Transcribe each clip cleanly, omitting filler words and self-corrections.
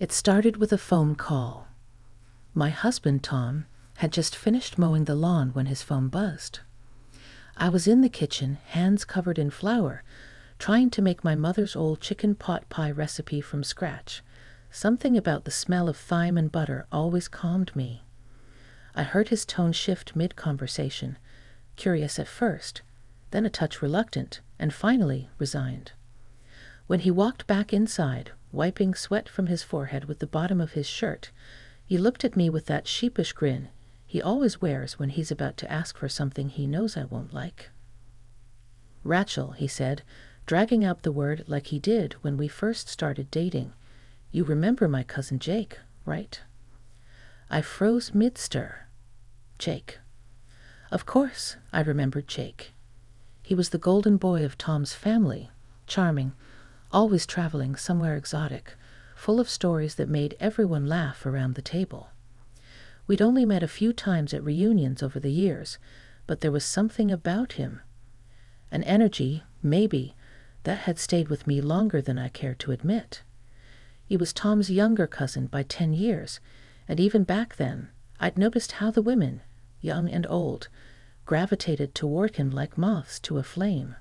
It started with a phone call. My husband, Tom, had just finished mowing the lawn when his phone buzzed. I was in the kitchen, hands covered in flour, trying to make my mother's old chicken pot pie recipe from scratch. Something about the smell of thyme and butter always calmed me. I heard his tone shift mid-conversation, curious at first, then a touch reluctant, and finally resigned. When he walked back inside, wiping sweat from his forehead with the bottom of his shirt, he looked at me with that sheepish grin he always wears when he's about to ask for something he knows I won't like. "Rachel," he said, dragging out the word like he did when we first started dating. "You remember my cousin Jake, right?" I froze mid-stir. Jake. Of course, I remembered Jake. He was the golden boy of Tom's family, charming, always traveling somewhere exotic, full of stories that made everyone laugh around the table. We'd only met a few times at reunions over the years, but there was something about him, an energy, maybe, that had stayed with me longer than I cared to admit. He was Tom's younger cousin by 10 years, and even back then, I'd noticed how the women, young and old, gravitated toward him like moths to a flame.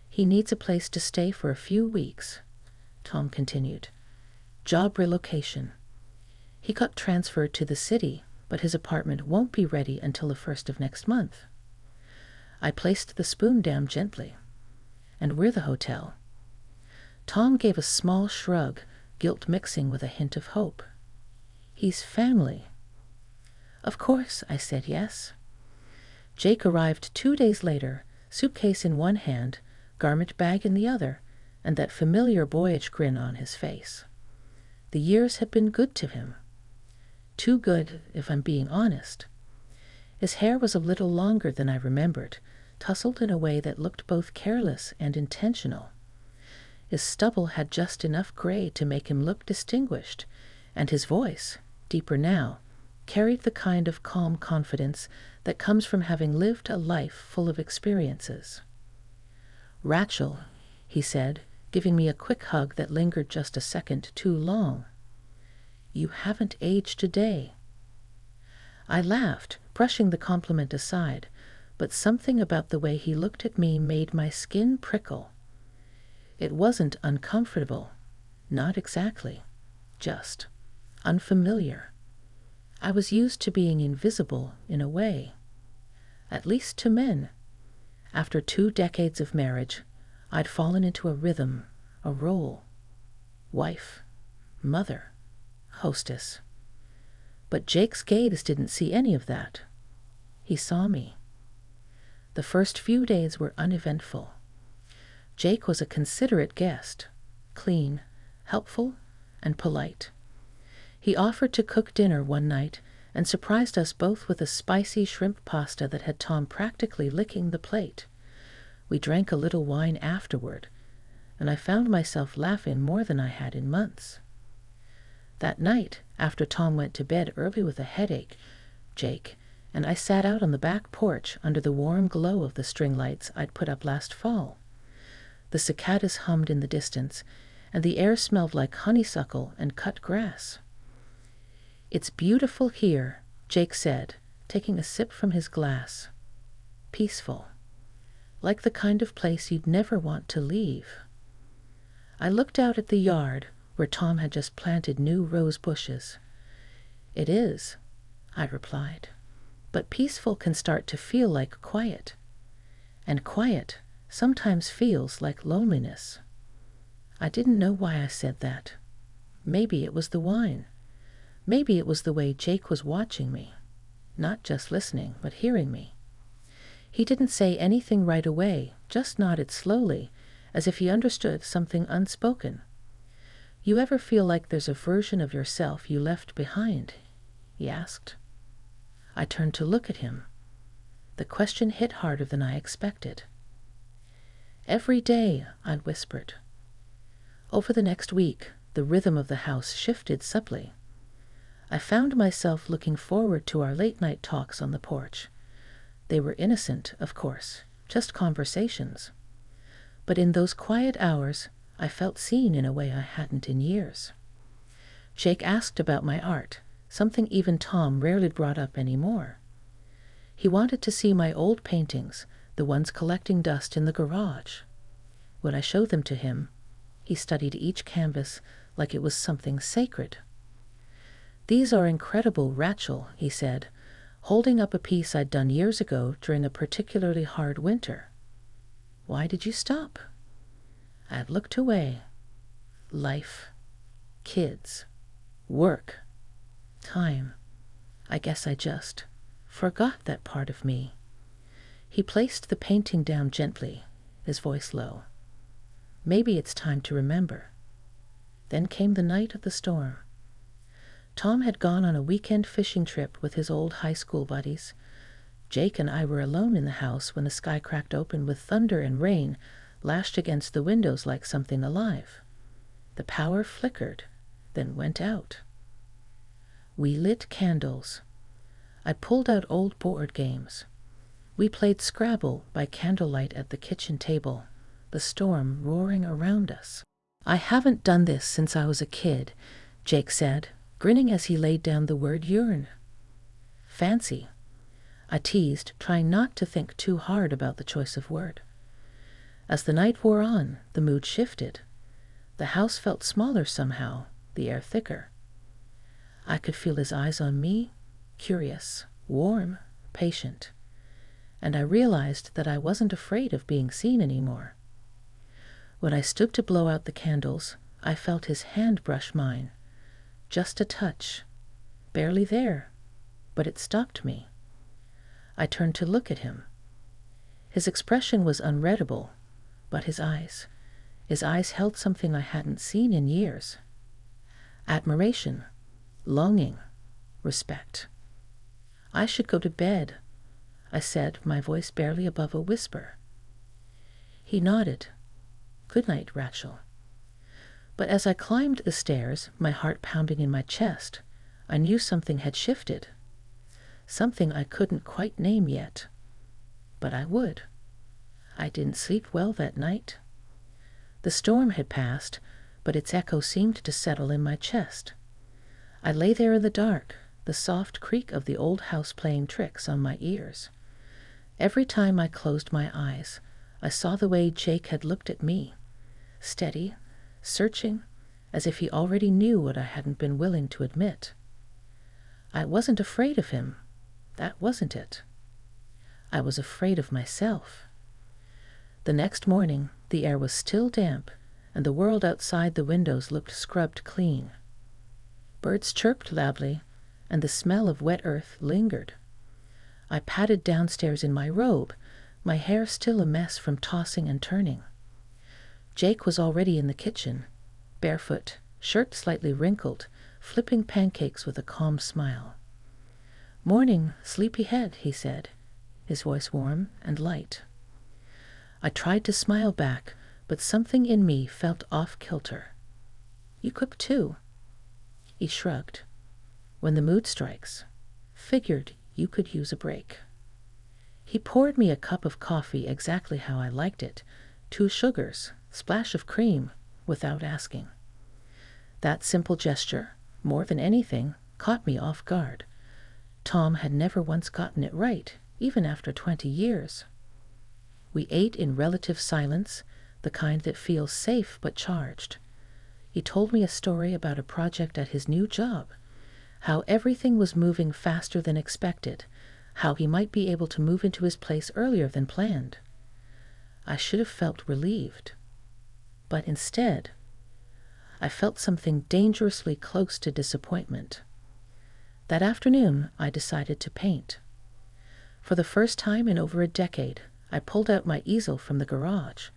"He needs a place to stay for a few weeks," Tom continued. "Job relocation. He got transferred to the city, but his apartment won't be ready until the 1st of next month." I placed the spoon down gently. "And we're the hotel." Tom gave a small shrug, guilt mixing with a hint of hope. "He's family." "Of course," I said yes. Jake arrived 2 days later, suitcase in one hand, garment bag in the other, and that familiar boyish grin on his face. The years had been good to him. Too good, if I'm being honest. His hair was a little longer than I remembered, tousled in a way that looked both careless and intentional. His stubble had just enough gray to make him look distinguished, and his voice, deeper now, carried the kind of calm confidence that comes from having lived a life full of experiences. "Rachel," he said, giving me a quick hug that lingered just a second too long. "You haven't aged a day." I laughed, brushing the compliment aside, but something about the way he looked at me made my skin prickle. It wasn't uncomfortable, not exactly, just unfamiliar. I was used to being invisible in a way, at least to men. After 2 decades of marriage, I'd fallen into a rhythm, a role. Wife, mother, hostess. But Jake's gaze didn't see any of that. He saw me. The first few days were uneventful. Jake was a considerate guest, clean, helpful, and polite. He offered to cook dinner one night and surprised us both with a spicy shrimp pasta that had Tom practically licking the plate. We drank a little wine afterward, and I found myself laughing more than I had in months. That night, after Tom went to bed early with a headache, Jake and I sat out on the back porch under the warm glow of the string lights I'd put up last fall. The cicadas hummed in the distance, and the air smelled like honeysuckle and cut grass. "It's beautiful here," Jake said, taking a sip from his glass. "Peaceful. Like the kind of place you'd never want to leave." I looked out at the yard, where Tom had just planted new rose bushes. "It is," I replied. "But peaceful can start to feel like quiet. And quiet sometimes feels like loneliness." I didn't know why I said that. Maybe it was the wine. Maybe it was the way Jake was watching me. Not just listening, but hearing me. He didn't say anything right away, just nodded slowly, as if he understood something unspoken. "You ever feel like there's a version of yourself you left behind?" he asked. I turned to look at him. The question hit harder than I expected. "Every day," I whispered. Over the next week, the rhythm of the house shifted subtly. I found myself looking forward to our late-night talks on the porch. They were innocent, of course, just conversations. But in those quiet hours, I felt seen in a way I hadn't in years. Jake asked about my art, something even Tom rarely brought up anymore. He wanted to see my old paintings, the ones collecting dust in the garage. When I showed them to him, he studied each canvas like it was something sacred. "These are incredible, Rachel," he said, holding up a piece I'd done years ago during a particularly hard winter. "Why did you stop?" I looked away. Life, kids, work, time. I guess I just forgot that part of me. He placed the painting down gently, his voice low. "Maybe it's time to remember." Then came the night of the storm. Tom had gone on a weekend fishing trip with his old high school buddies. Jake and I were alone in the house when the sky cracked open with thunder and rain lashed against the windows like something alive. The power flickered, then went out. We lit candles. I pulled out old board games. We played Scrabble by candlelight at the kitchen table, the storm roaring around us. "I haven't done this since I was a kid," Jake said, grinning as he laid down the word urine. "Fancy," I teased, trying not to think too hard about the choice of word. As the night wore on, the mood shifted. The house felt smaller somehow, the air thicker. I could feel his eyes on me, curious, warm, patient. And I realized that I wasn't afraid of being seen anymore. When I stood to blow out the candles, I felt his hand brush mine. Just a touch. Barely there. But it stopped me. I turned to look at him. His expression was unreadable, but his eyes held something I hadn't seen in years. Admiration, longing, respect. "I should go to bed," I said, my voice barely above a whisper. He nodded. "Good night, Rachel." But as I climbed the stairs, my heart pounding in my chest, I knew something had shifted. Something I couldn't quite name yet. But I would. I didn't sleep well that night. The storm had passed, but its echo seemed to settle in my chest. I lay there in the dark, the soft creak of the old house playing tricks on my ears. Every time I closed my eyes, I saw the way Jake had looked at me, steady, searching, as if he already knew what I hadn't been willing to admit. I wasn't afraid of him. That wasn't it. I was afraid of myself. The next morning, the air was still damp, and the world outside the windows looked scrubbed clean. Birds chirped loudly, and the smell of wet earth lingered. I padded downstairs in my robe, my hair still a mess from tossing and turning. Jake was already in the kitchen, barefoot, shirt slightly wrinkled, flipping pancakes with a calm smile. "Morning, sleepyhead," he said, his voice warm and light. I tried to smile back, but something in me felt off-kilter. "You cook too." He shrugged. "When the mood strikes. Figured you could use a break." He poured me a cup of coffee exactly how I liked it, 2 sugars, splash of cream, without asking. That simple gesture, more than anything, caught me off guard. Tom had never once gotten it right, even after 20 years. We ate in relative silence, the kind that feels safe but charged. He told me a story about a project at his new job, how everything was moving faster than expected, how he might be able to move into his place earlier than planned. I should have felt relieved. But instead, I felt something dangerously close to disappointment. That afternoon, I decided to paint. For the first time in over a decade, I pulled out my easel from the garage.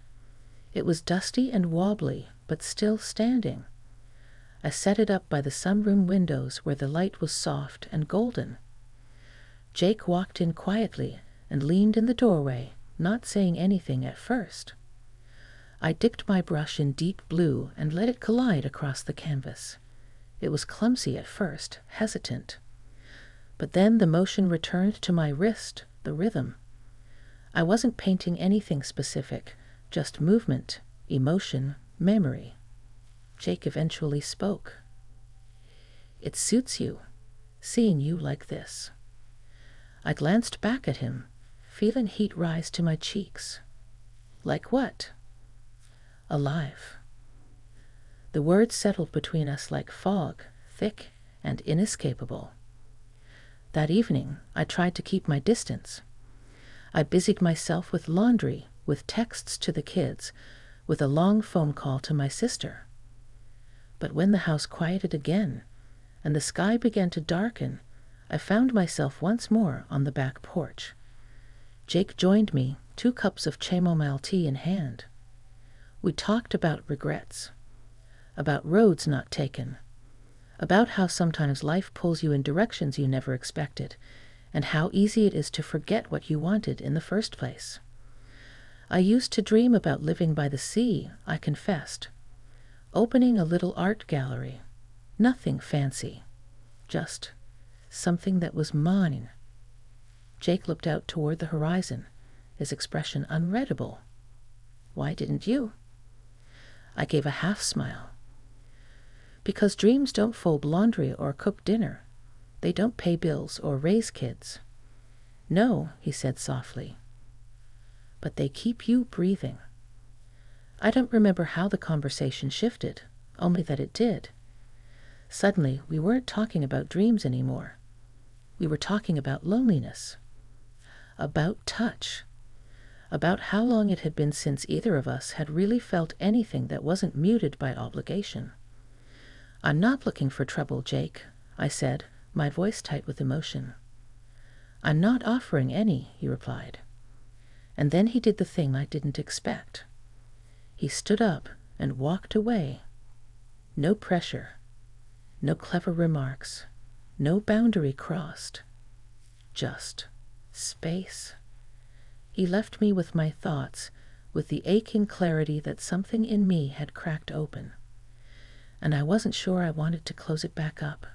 It was dusty and wobbly, but still standing. I set it up by the sunroom windows where the light was soft and golden. Jake walked in quietly and leaned in the doorway, not saying anything at first. I dipped my brush in deep blue and let it collide across the canvas. It was clumsy at first, hesitant. But then the motion returned to my wrist, the rhythm. I wasn't painting anything specific, just movement, emotion, memory. Jake eventually spoke. It suits you, seeing you like this." I glanced back at him, feeling heat rise to my cheeks. "Like what?" "Alive." The words settled between us like fog, thick and inescapable. That evening, I tried to keep my distance. I busied myself with laundry, with texts to the kids, with a long phone call to my sister. But when the house quieted again, and the sky began to darken, I found myself once more on the back porch. Jake joined me, 2 cups of chamomile tea in hand. We talked about regrets, about roads not taken, about how sometimes life pulls you in directions you never expected, and how easy it is to forget what you wanted in the first place. I used to dream about living by the sea, I confessed, opening a little art gallery. Nothing fancy, just something that was mine. Jake looked out toward the horizon, his expression unreadable. "Why didn't you?" I gave a half smile. "Because dreams don't fold laundry or cook dinner. They don't pay bills or raise kids." "No," he said softly. "But they keep you breathing." I don't remember how the conversation shifted, only that it did. Suddenly, we weren't talking about dreams anymore. We were talking about loneliness, about touch, about how long it had been since either of us had really felt anything that wasn't muted by obligation. "I'm not looking for trouble, Jake," I said, my voice tight with emotion. "I'm not offering any," he replied. And then he did the thing I didn't expect. He stood up and walked away. No pressure, no clever remarks, no boundary crossed. Just space. He left me with my thoughts, with the aching clarity that something in me had cracked open. And I wasn't sure I wanted to close it back up.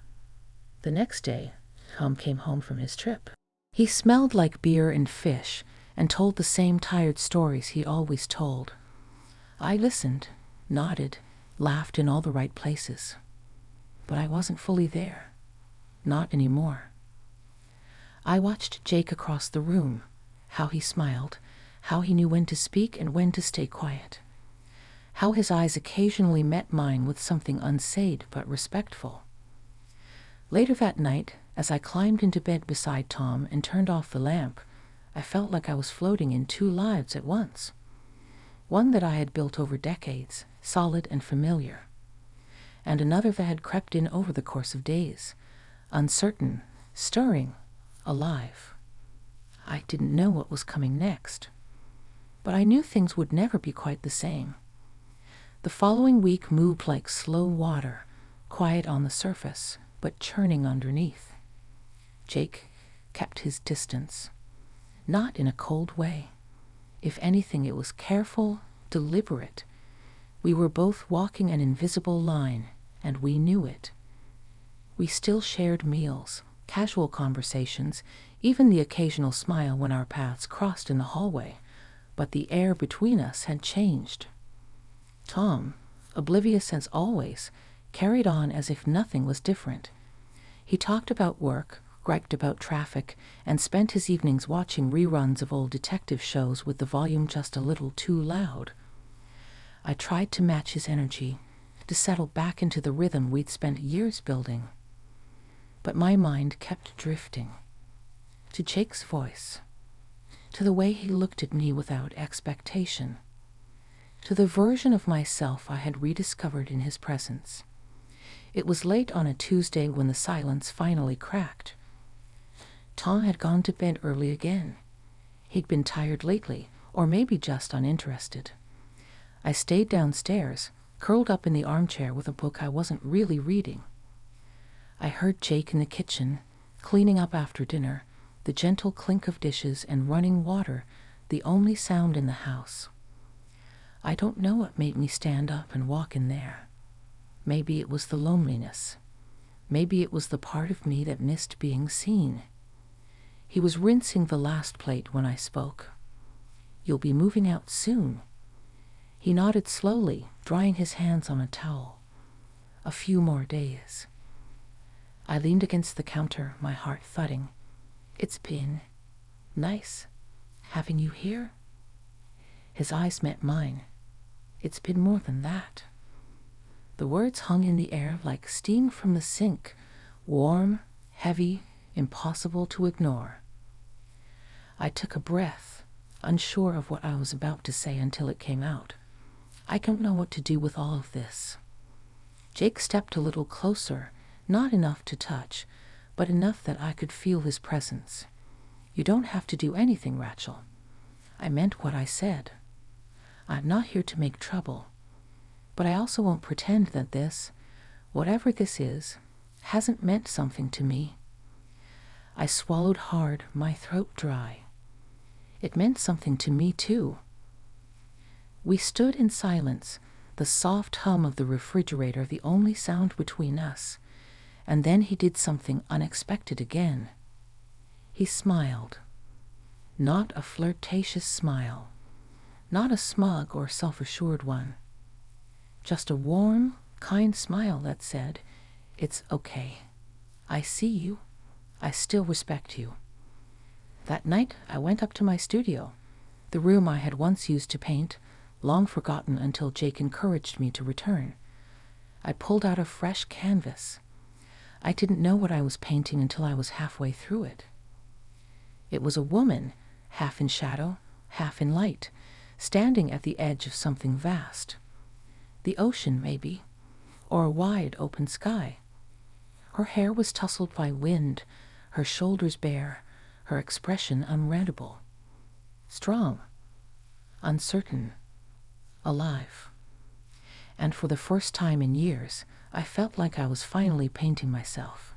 The next day, Tom came home from his trip. He smelled like beer and fish, and told the same tired stories he always told. I listened, nodded, laughed in all the right places. But I wasn't fully there. Not anymore. I watched Jake across the room, how he smiled, how he knew when to speak and when to stay quiet, how his eyes occasionally met mine with something unsaid but respectful. Later that night, as I climbed into bed beside Tom and turned off the lamp, I felt like I was floating in 2 lives at once. One that I had built over decades, solid and familiar, and another that had crept in over the course of days, uncertain, stirring, alive. I didn't know what was coming next, but I knew things would never be quite the same. The following week moved like slow water, quiet on the surface, but churning underneath. Jake kept his distance, not in a cold way. If anything, it was careful, deliberate. We were both walking an invisible line, and we knew it. We still shared meals, casual conversations, even the occasional smile when our paths crossed in the hallway, but the air between us had changed. Tom, oblivious as always, carried on as if nothing was different. He talked about work, griped about traffic, and spent his evenings watching reruns of old detective shows with the volume just a little too loud. I tried to match his energy, to settle back into the rhythm we'd spent years building. But my mind kept drifting. To Jake's voice, to the way he looked at me without expectation, to the version of myself I had rediscovered in his presence. It was late on a Tuesday when the silence finally cracked. Tom had gone to bed early again. He'd been tired lately, or maybe just uninterested. I stayed downstairs, curled up in the armchair with a book I wasn't really reading. I heard Jake in the kitchen, cleaning up after dinner, the gentle clink of dishes and running water, the only sound in the house. I don't know what made me stand up and walk in there. Maybe it was the loneliness. Maybe it was the part of me that missed being seen. He was rinsing the last plate when I spoke. "You'll be moving out soon." He nodded slowly, drying his hands on a towel. "A few more days." I leaned against the counter, my heart thudding. It's been nice having you here. His eyes met mine. It's been more than that. The words hung in the air like steam from the sink, warm, heavy, impossible to ignore. I took a breath, unsure of what I was about to say until it came out. I don't know what to do with all of this. Jake stepped a little closer, not enough to touch, but enough that I could feel his presence. You don't have to do anything, Rachel. I meant what I said. I'm not here to make trouble, but I also won't pretend that this, whatever this is, hasn't meant something to me. I swallowed hard, my throat dry. It meant something to me, too. We stood in silence, the soft hum of the refrigerator the only sound between us, and then he did something unexpected again. He smiled. Not a flirtatious smile, not a smug or self-assured one. Just a warm, kind smile that said, "It's okay. I see you. I still respect you." That night I went up to my studio, the room I had once used to paint, long forgotten until Jake encouraged me to return. I pulled out a fresh canvas. I didn't know what I was painting until I was halfway through it. It was a woman, half in shadow, half in light, standing at the edge of something vast. The ocean, maybe, or a wide open sky. Her hair was tousled by wind, her shoulders bare, her expression unreadable. Strong, uncertain, alive. And for the first time in years, I felt like I was finally painting myself.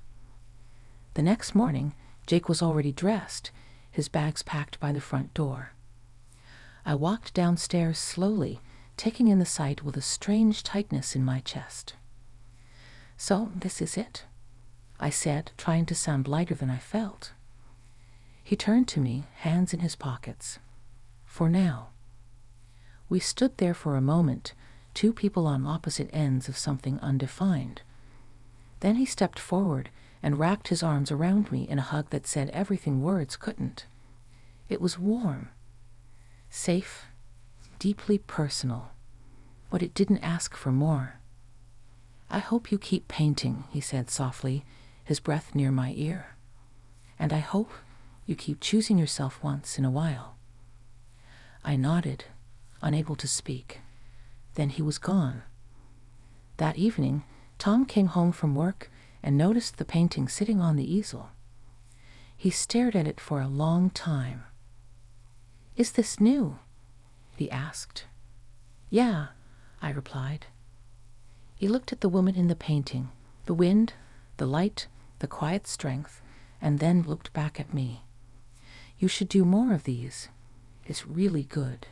The next morning, Jake was already dressed, his bags packed by the front door. I walked downstairs slowly, taking in the sight with a strange tightness in my chest. "So, this is it," I said, trying to sound lighter than I felt. He turned to me, hands in his pockets. "For now." We stood there for a moment, two people on opposite ends of something undefined. Then he stepped forward and wrapped his arms around me in a hug that said everything words couldn't. It was warm, safe, deeply personal, but it didn't ask for more. "I hope you keep painting," he said softly, his breath near my ear. "And I hope you keep choosing yourself once in a while." I nodded, unable to speak. Then he was gone. That evening, Tom came home from work and noticed the painting sitting on the easel. He stared at it for a long time. "Is this new?" he asked. "Yeah," I replied. He looked at the woman in the painting, the wind, the light, the quiet strength, and then looked back at me. "You should do more of these. It's really good."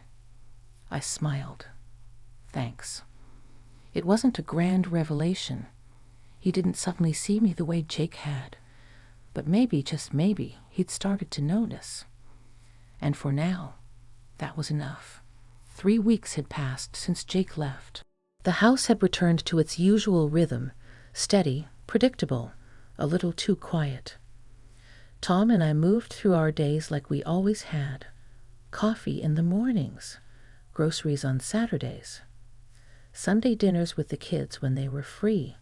I smiled. "Thanks." It wasn't a grand revelation. He didn't suddenly see me the way Jake had. But maybe, just maybe, he'd started to notice. And for now, that was enough. 3 weeks had passed since Jake left. The house had returned to its usual rhythm, steady, predictable, a little too quiet. Tom and I moved through our days like we always had. Coffee in the mornings, groceries on Saturdays, Sunday dinners with the kids when they were free.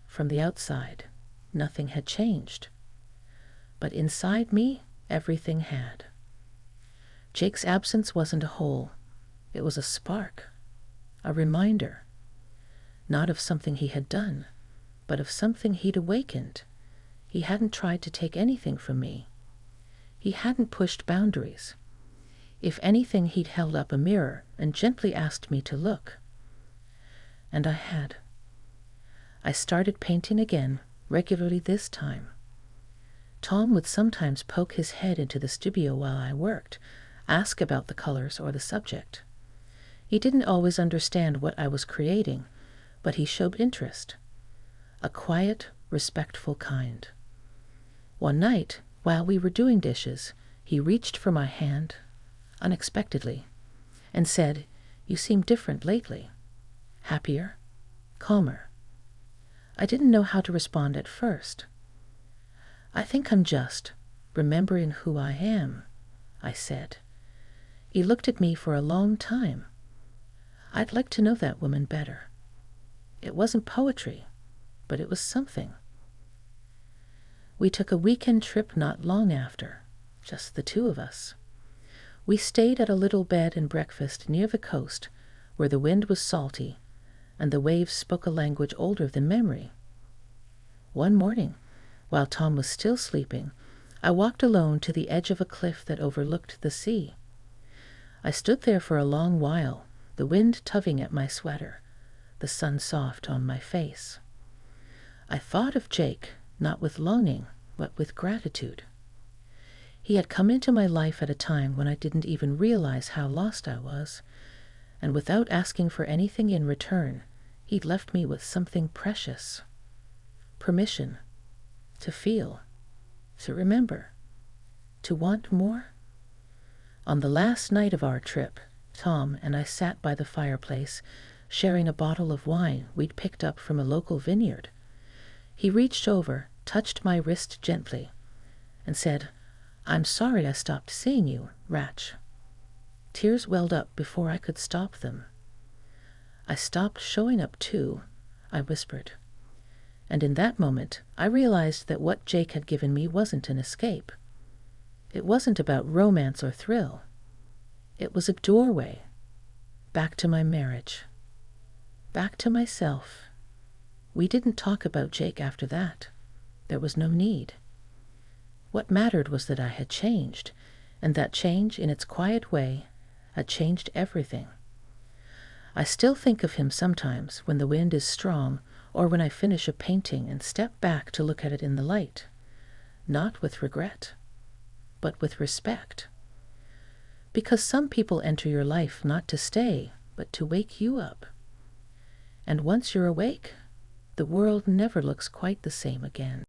From the outside, nothing had changed. But inside me, everything had. Jake's absence wasn't a hole. It was a spark, a reminder, not of something he had done, but of something he'd awakened. He hadn't tried to take anything from me. He hadn't pushed boundaries. If anything, he'd held up a mirror and gently asked me to look. And I had. I started painting again, regularly this time. Tom would sometimes poke his head into the studio while I worked, ask about the colors or the subject. He didn't always understand what I was creating, but he showed interest. A quiet, respectful kind. One night, while we were doing dishes, he reached for my hand, unexpectedly, and said, "You seem different lately. Happier, calmer." I didn't know how to respond at first. "I think I'm just remembering who I am," I said. He looked at me for a long time. I'd like to know that woman better. It wasn't poetry, but it was something. We took a weekend trip not long after, just the two of us. We stayed at a little bed and breakfast near the coast, where the wind was salty and the waves spoke a language older than memory. One morning, while Tom was still sleeping, I walked alone to the edge of a cliff that overlooked the sea. I stood there for a long while, the wind tugging at my sweater, the sun soft on my face. I thought of Jake, not with longing, but with gratitude. He had come into my life at a time when I didn't even realize how lost I was, and without asking for anything in return, he'd left me with something precious. Permission to feel, to remember, to want more. On the last night of our trip, Tom and I sat by the fireplace, sharing a bottle of wine we'd picked up from a local vineyard. He reached over, touched my wrist gently, and said, "I'm sorry I stopped seeing you, Ratch." Tears welled up before I could stop them. "I stopped showing up too," I whispered. And in that moment, I realized that what Jake had given me wasn't an escape. It wasn't about romance or thrill. It was a doorway back to my marriage, back to myself. We didn't talk about Jake after that. There was no need. What mattered was that I had changed, and that change, in its quiet way, had changed everything. I still think of him sometimes when the wind is strong, or when I finish a painting and step back to look at it in the light, not with regret, but with respect. Because some people enter your life not to stay, but to wake you up. And once you're awake, the world never looks quite the same again.